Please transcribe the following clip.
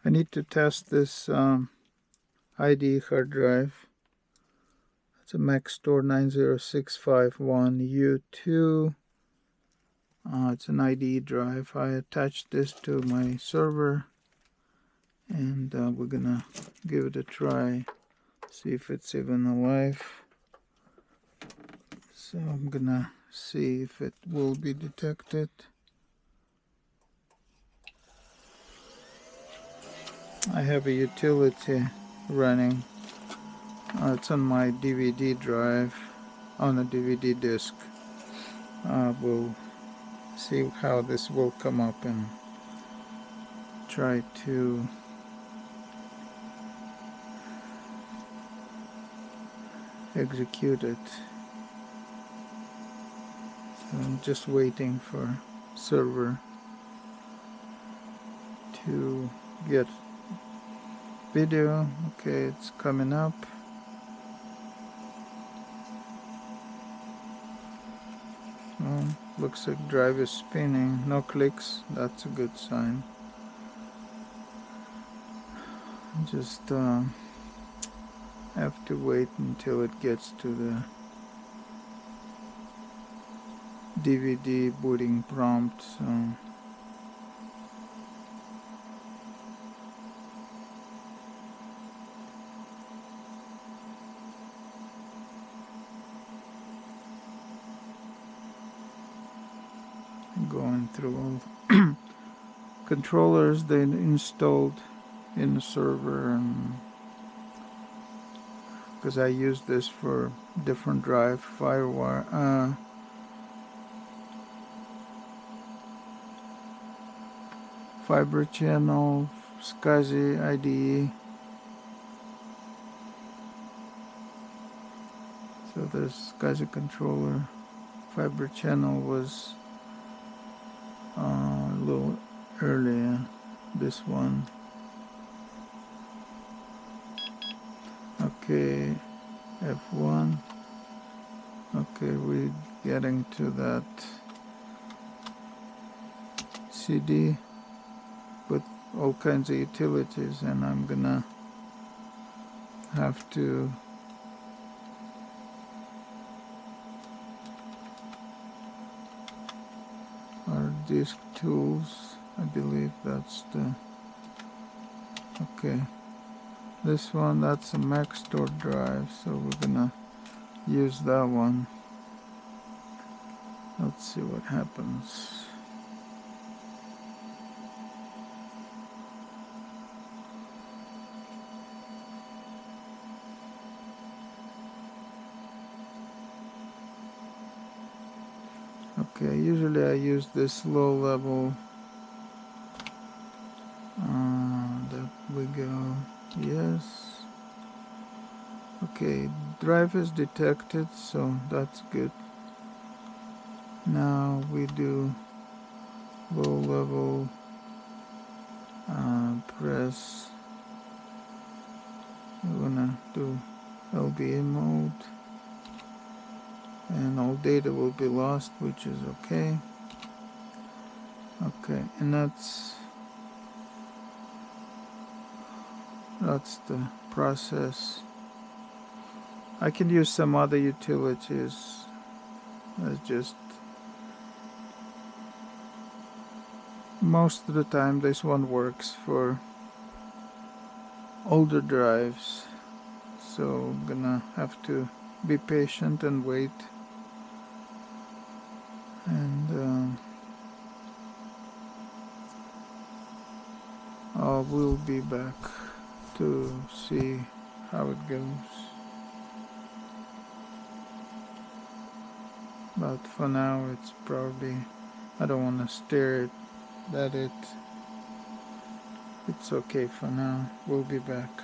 I need to test this IDE hard drive. It's a Maxtor 90651U2. It's an IDE drive. I attached this to my server, and we're gonna give it a try, see if it's even alive. So I'm gonna see if it will be detected. I have a utility running. It's on my DVD drive, on a DVD disc. We'll see how this will come up and try to execute it. So I'm just waiting for server to get video. Okay, it's coming up. Looks like drive is spinning. No clicks. That's a good sign. Just have to wait until it gets to the DVD booting prompt. So going through all controllers they installed in the server, and because I use this for different drive, Firmware, fiber channel, SCSI IDE. So the SCSI controller, fiber channel was a little earlier. This one. Okay, F1. Okay, we're getting to that CD with all kinds of utilities, and I'm gonna have to our disk tools, I believe that's the okay. This one, that's a Maxtor drive, so we're gonna use that one. Let's see what happens. Okay, usually I use this low level. There we go. Yes. Okay, drive is detected, so that's good. Now we do low level press. We're gonna do LBA mode, and all data will be lost, which is okay. Okay, and that's the process. I can use some other utilities. It's just most of the time this one works for older drives, so I'm gonna have to be patient and wait, and we'll be back to see how it goes. But for now it's probably, I don't want to stare at it. It's okay for now. We'll be back.